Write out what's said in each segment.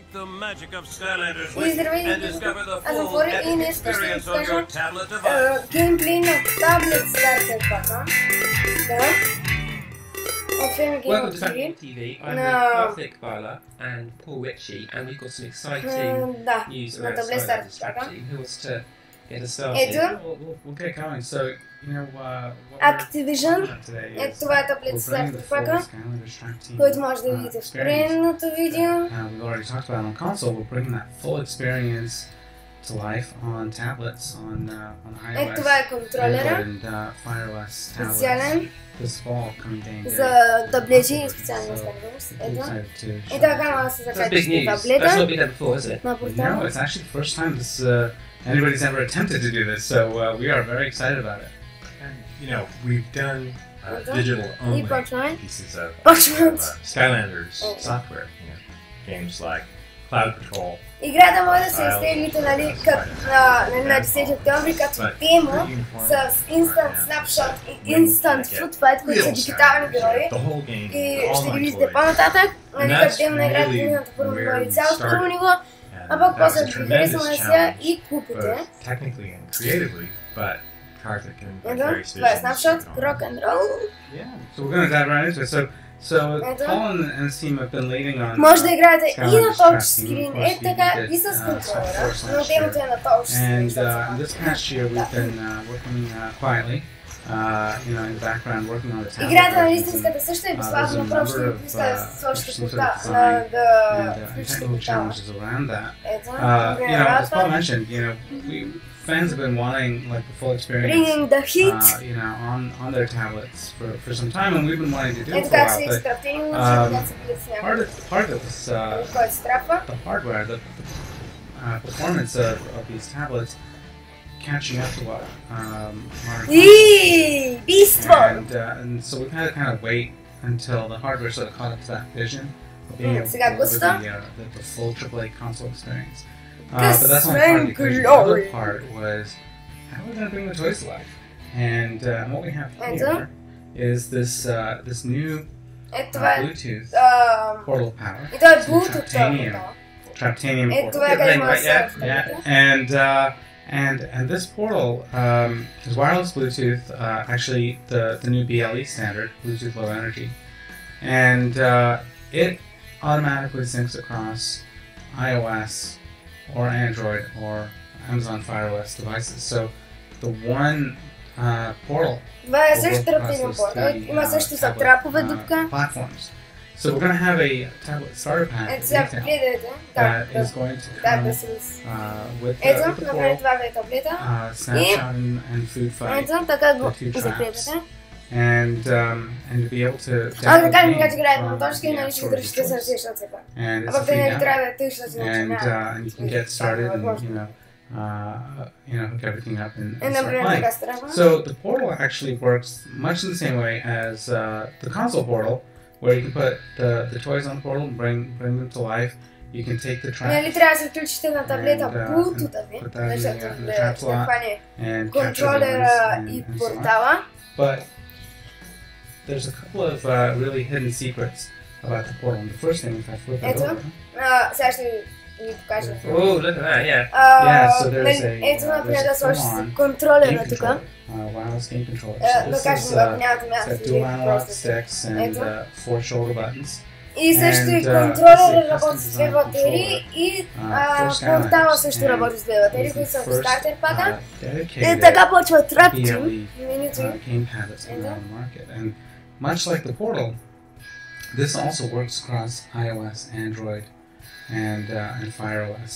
Meet the magic of Skylanders И with здравейте, and discover the аз съм full Флори и epic днес ще experience on разкажа your tablet device. геймплей на таблет стартер пака. Да. От филм Welcome to Game Family TV. I'm No. with Perfect Viola and Paul Ritchie, and we've got some exciting Да, news на about таблет Skylanders стартер пака. strategy. Who wants to get us started? Ето, We'll get going. So, you know, what Activision. we're talking about today Ето is това е таблет we're bringing стартер the full пака, Skylanders track team който може да видите в experience предното видео. that we've already talked about on console. We're bringing that full experience to life on tablets, on Ето iOS, това е Android, контролера and FireOS специален tablets this fall coming day. за таблети и специално на Skylanders. Ето. И така може да се That's big закачате news. That's таблета not been done before, is it? на No, портала. it's actually the first time anybody's ever attempted to do this, so we are very excited about it. And, you know, we've done Okay. digital И only почваме. pieces of Почваме. Skylanders Okay. software. You know, games like Cloud Patrol. Играта може да се изтеглите нали, на 10 октомври като демо с Instant Snapshot и Instant Food Fight, които са дигитални герои. The whole game, И all ще ги my видите toys. по-нататък, нали, And като that's демо на играта really миналото първо ниво where и we цялото първо started. ниво, And а пък that после was a ви харесва tremendous на сега challenge, и купите. both technically and creatively, but Karthik and Ето, Vicarious това е Visions, Snapshot, you know, Rock and Roll. Yeah. So we're going to dive right into it. So Ето. Paul and his team have been leading on. Може да играете и на Skylanders тачскрин, tracking. е така и с контролера, но демото е на тачскрин. And this past year we've been working quietly, you know, in the background, working on the tablet. Играта на versions, истинската също е there's безплатна, a просто number of иска сложите interesting sort порта of на design да and включите technical портала. challenges around that. Ето, You know, as Paul генератор, mentioned, you know, fans have been wanting like the full experience. Bringing the heat. You know, on their tablets for some time, and we've been wanting to do it Ето for a как са while. But изкрафтени, но когато се бидят с някакъв, part of this, който се трапва. the hardware, the performance of these tablets catching up to what modern И бийство! and so we had to kind of wait until the hardware sort of caught up to that vision of being able to Сега deliver густа. the full AAA console experience. This But that's only part of the equation. The other glory. part was how are we going to bring the toys to life? And what we have Ето. here is this new Ето това е. Bluetooth ам, portal power. И той е Some Bluetooth Traptanium. портал. Traptanium Ето portal. това е как може да се Yeah, разкажете. and this portal is wireless Bluetooth, actually the new BLE standard, Bluetooth Low Energy, and it automatically syncs across iOS or Android or Amazon Fire OS devices. So the one portal Това е will също work across траптивен those портал. three, Има също за tablet, трапове дупка. platforms. So we're going to have a tablet starter pack Ето сега retail гледайте. that Да, is going to да, come да се with Ето, the направи portal, това да е таблета. snapshot and food fight, Ето, така го the two traps, закрепяте. and to be able to А да кажем download как играете from на точки, the нали App ще Store ги of държите your с choice. ръце, защото се пак. And А it's a пък те free не app, трябва да тъй, защото иначе and няма. you can get started and Възможно. hook everything up and Е, start например, playing. така страна. So the portal actually works much in the same way as the console portal, where you can put the toys on the portal and bring them to life. You can take the Нали traps трябва да се включите на таблета And, Bluetooth ви, put that in защото the да trap ще slot хване and capture the контролера ones и and so on. портала. But there's a couple of really hidden secrets about the portal. And the first thing, if I flip it Ето. over, Сега ще ви покажа. Oh, look at that, yeah. Yeah, so there's Ето, например, there's да a сложите full-on контролера game тук. controller, wireless game controller. So Да this кажем, is ако нямате място, got или dual analog просто. sticks and Ето. 4 shoulder buttons. И също и And, this контролера is a работи с две custom батерии designed и for Skylanders. портала също And работи с две батерии, It's които са the в first, стартер пака. И dedicated така почва трапчим BLE менюто. game pad that's coming on the market. And much like the portal, this also works across iOS, Android, and Fire OS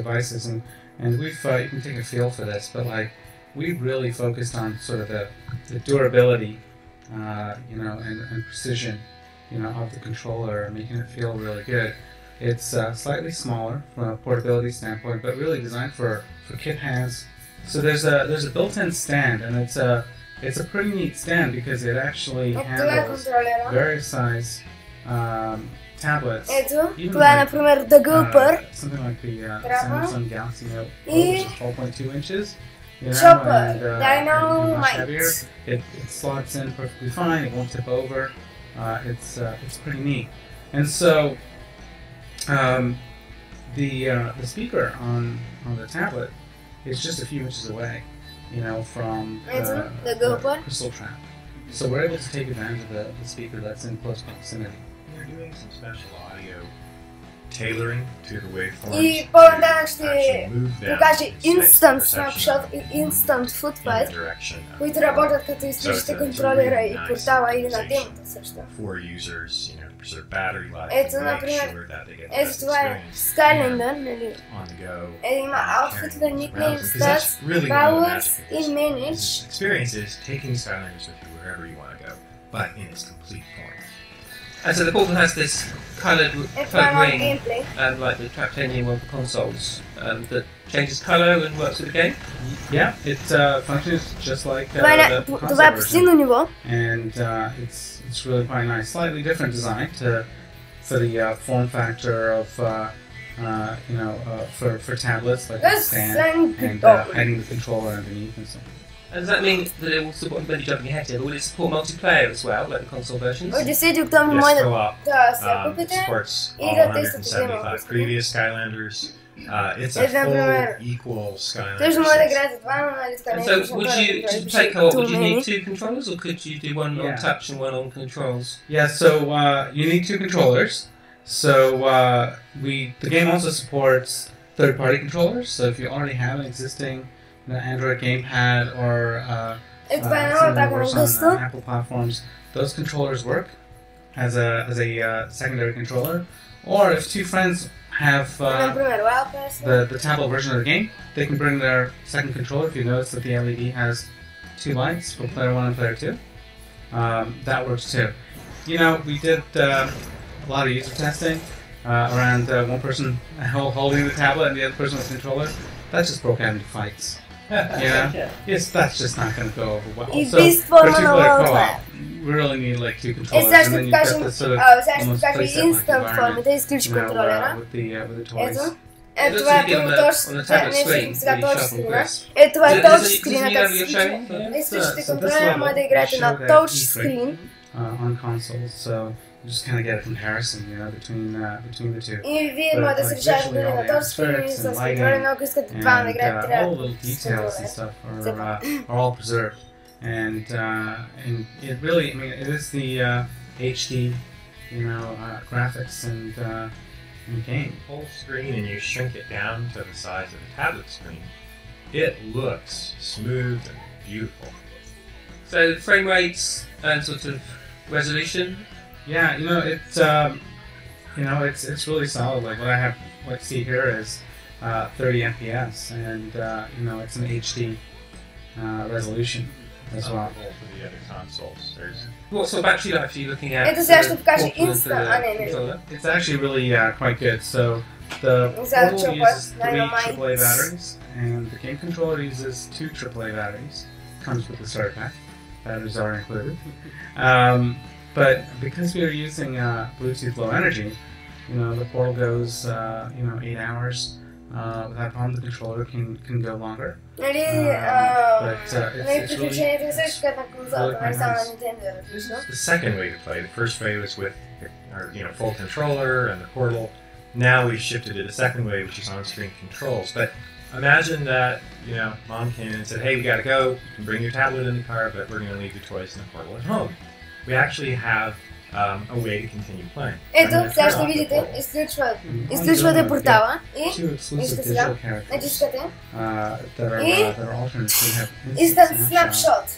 devices. And we've you can take a feel for this, but like we've really focused on sort of the durability, you know, and precision, you know, of the controller, making it feel really good. It's slightly smaller from a portability standpoint, but really designed for kid hands. So there's a built-in stand, and it's a pretty neat stand because it actually Ето това е handles контролера. various size tablets. Ето, Even това е like, например The Gulper. something like the Трапа. Samsung Galaxy Note Pro, И which is 12.2 inches. You know, Chopper, and much Dynamite. heavier. It slots in perfectly fine. It won't tip over. It's pretty neat. And so the speaker on the tablet is just a few inches away, you know, from the crystal trap. So we're able to take advantage of the speaker that's in close proximity. We're doing some special audio tailoring to the waveforms. И по-моему ще actually move them покаже in instant space snapshot perception и instant in the footfight, direction of които the работят като изключите контролера и портала или на nice демото също. for users, you know, to preserve battery life Ето, and make например, sure that they get the ето best това е experience Skylander, нали? on the go. Има outfit, nickname, Because that's stats, really one of the powers, magic и of manage. this experience is taking Skylanders with you wherever you want to go, but in its complete form. And so the portal has this coloured Ето това е малко ring, gameplay. like the Traptanium one for consoles, that changes colour and works with the game. Yeah, it functions just like Това the е console version. постигно ниво. And it's really quite nice. Slightly different design for the form factor of you know for tablets, like the stand and hiding the controller underneath and so. And does that mean that it will support, when you're jumping ahead here, will it support multiplayer as well, like the console versions? От 10 октомври Yes, може co-op. да се купите. Supports И all да тествате демо, 175 ако previous Skylanders. It's a Ето, например, full equal Skylander. Също може да system. играете двама, нали така And не so, е would you, to play co-op, would you need two controllers, or could you do one on touch and one on controls? Yeah, so you need two controllers. So the game also supports third-party controllers. So if you already have an existing Android gamepad or Ето това е много something that така works гъсто. on Apple platforms, those controllers work as a secondary controller. Or if two friends have Например, Wild Pass. the tablet version of the game, they can bring their second controller. If you notice that the LED has two lights for player 1 and player 2, that works too. You know, we did a lot of user testing around one person holding the tablet and the other person with the controller. That just broke out into fights. You know, that's just not going to go over well. И So beast for forma на two-player World co-op, Cup. we really need like two Е, controllers, сега and ще then you've покажем, got this sort of сега ще almost покажем playset-like instant environment, формата, изключи you know, контролера. with the toys. Ето. Ето това е първо on the tablet точно, screen, сега really точно sharp and скрина. crisp. Ето това е Does точно it- does скрина, it как mean се that you're изключва. showing? Изключите So this контролера, level може да играете will на show that touch E3 screen. on consoles, so you just kind of get a comparison, you know, between the two. И вие But, може да се like, решавате visually, дали all на the touch screen или atmospherics с and контролера, lighting но ако искате двама да And играете, all the трябва little details and controller. stuff are all preserved, and it really, I mean, it is the HD, you know, graphics and game. Full screen and you shrink it down to the size of a tablet screen, it looks smooth and beautiful. So frame rates and sort of resolution. Yeah, you know, it's really solid. Like what I have, what you see here is 30 FPS, and you know, it's an HD resolution as well. Comparable to the other consoles. There's What sort of battery life are you looking at? Ето сега ще for the покажа portal into instant, the а не, не. controller? It's actually really quite good. So the Exact portal chopper, uses 3 dynamite. AAA batteries, and the game controller uses 2 AAA batteries. Comes with the starter pack. Batteries are included. But because we are using Bluetooth Low Energy, you know, the portal goes 8 hours without problem. The controller can go longer. Нали, But нали, it's really приключението е също като на конзолата, really не само на nice. Nintendo, е различно. the second way to play. The first way was with our full controller and the portal. Now we've shifted to the second way, which is on-screen controls. But imagine that mom came in and said, "Hey, we got to go. You can bring your tablet in the car, but we're going to leave your toys in the portal at home." We actually have a way to continue playing. Ето, I'm gonna сега turn ще off the видите, portal. изключвате портала и Two exclusive вижте сега, digital characters натискате that are alternate. We have Instant Snapshot.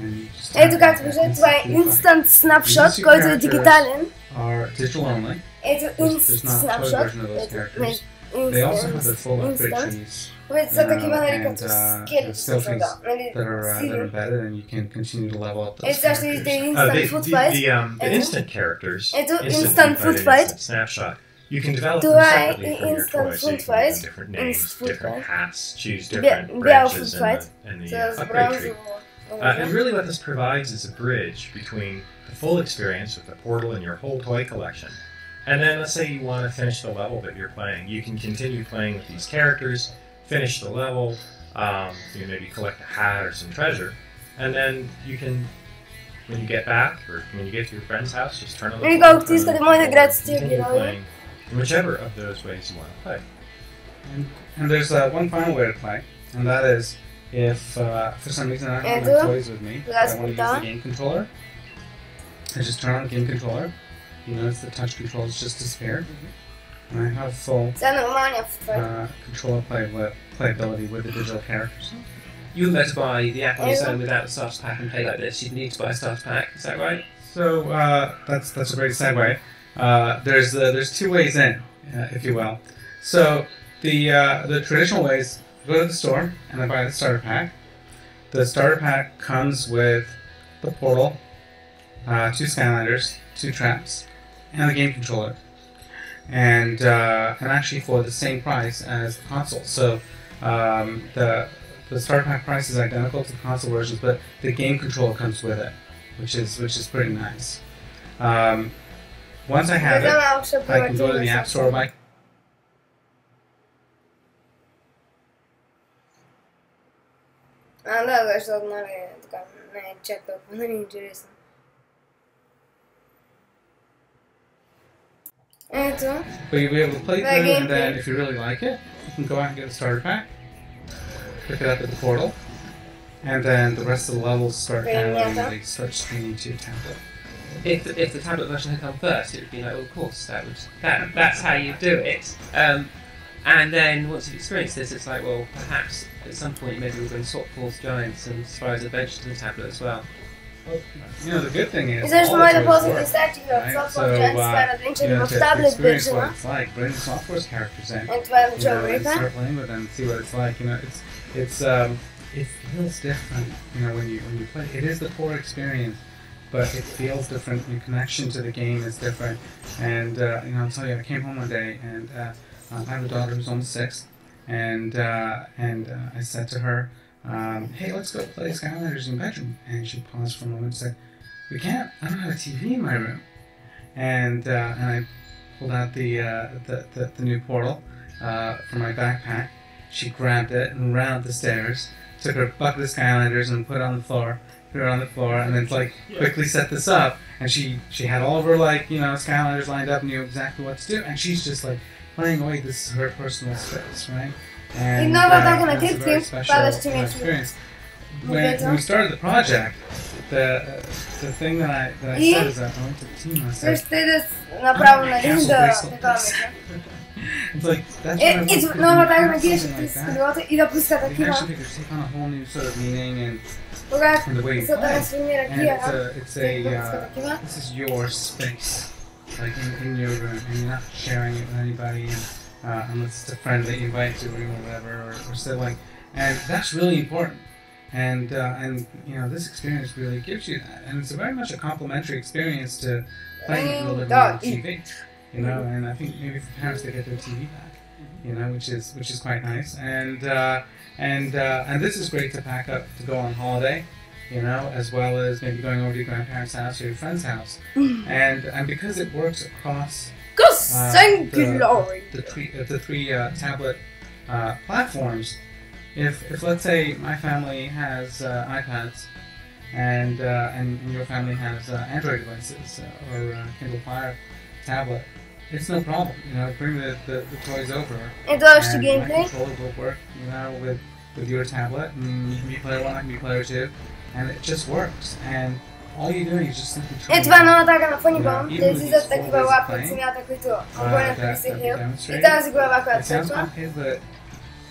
and you just Ето tap както on виждате, that това е instant Instant Snapshot, These two който е characters дигитален. are digital only. Ето There's Instant not a toy Snapshot. version of those Ето, characters. They also have their full upgrade Instant. trees Които са такива, нали, and, като skill скелети, trees нали, that are сили. embedded, and you can continue to level up those Ето сега ще видите characters. Instant Food Fight. The Ето. instant characters, Ето, instant Instant food Food fight Fight. and instant snapshot. You can develop them Това е separately from your Instant toys, so Food you can Fight. give them different names, Instant Food different Fight. hats, choose Бя- different бял branches Food in Fight. the С upgrade tree. бронзово. And really what this provides is a bridge between the full experience with the portal and your whole toy collection. And then let's say you want to finish the level that you're playing. You can continue playing with these characters, finish the level, you maybe collect a hat or some treasure, and then you can, when you get back, or when you get to your friend's house, just turn on the Или portal, колкото искате, може да играете с тия continue герои. playing in whichever of those ways you want to play. And there's one final way to play, and that is if for some reason I don't have my toys with me, but I want to use the game controller. I just turn on the game controller. You notice the touch controls just disappear. And I have full controller playability with the digital characters. You wouldn't be able to buy the app on its own without the starter pack and play like this. You'd need to buy a starter pack. Is that right? So that's a great segue. There's two ways in, if you will. So the traditional way is go to the store and I buy the starter pack. The starter pack comes with the portal, 2 Skylanders, 2 traps, and the game controller. And actually for the same price as the console. So the starter pack price is identical to the console versions, but the game controller comes with it, which is pretty nice. Once I have it, I can go to the App Store by But you'll be able to play through, and then if you really like it, you can go out and get a starter pack, pick it up at the portal, and then the rest of the levels start downloading and they start streaming to your tablet. If the tablet version had come first, it would be like, well, of course, that's how you do it. And then once you've experienced this, it's like, well, perhaps at some point maybe we're going to swap Paul's Giants and Spyro's Adventure to the tablet as well. You know, the good thing is, all the the toys work, right? So, to experience what it's like, bring the software's characters in, and start playing with them and see what it's like. You know, it feels different. You know, when you play, it is the core experience, but it feels different. Your connection to the game is different. And you know, I'll tell you, I came home one day and I have a daughter who's almost 6, and I said to her, hey, let's go play Skylanders in the bedroom. And she paused for a moment and said, we can't, I don't have a TV in my room. And I pulled out the new portal from my backpack. She grabbed it and ran up the stairs, took her bucket of Skylanders and put it on the floor, and then like quickly set this up. And she had all of her Skylanders lined up, knew exactly what to do, and she's just like playing away. This is her personal space, right? And it's a very special experience. When we started the project, the thing that I said is that I went to the team and I said, it's like, that's what I want something like that. The action figures take on a whole new sort of meaning and the way you play. And this is your space, like in your room, and you're not sharing it with anybody, and unless it's a friend that you invite to or whatever, or sibling, and that's really important. And you know, this experience really gives you that, and it's very much a complementary experience to playing in the living room on TV. You know, and I think maybe for parents they get their TV back, you know, which is quite nice. And this is great to pack up to go on holiday, you know, as well as maybe going over to your grandparents' house or your friend's house. And because it works across the three tablet platforms, if let's say my family has iPads and your family has Android devices or Kindle Fire tablet, it's no problem. You know, bring the toys over. And my controller will work, you know, with your tablet, and you can be player 1, I can be player 2, and it just works. And all you're doing is just simply turning това е много така на фони бом, да излизат такива лапи от земята, които огънят присъхил. И тази глава, която светва.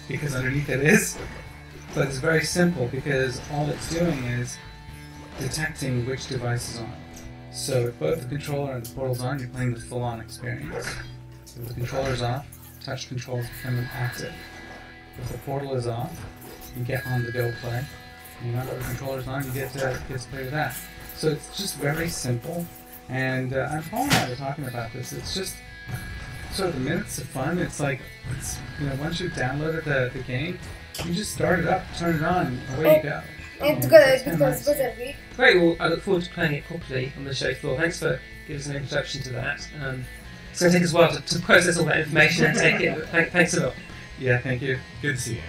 Because underneath it is, but it's very simple because all it's doing is detecting which device is on. So if both the controller and the portal's on, you're playing the full-on experience. If the controller's off, touch controls become active. If the portal is off, you get on the go play. You know, if the controller's on, you get to play with that. So it's just very simple. And Paul and I were talking about this. It's just sort of the minutes of fun. It's like, you know, once you've downloaded the game, you just start it up, turn it on, and away you go. Great, well, I look forward to playing it properly on the show floor. Thanks for giving us an introduction to that. It's going to take us a while to process all that information and take it. Thanks a lot. Yeah, thank you. Good to see you.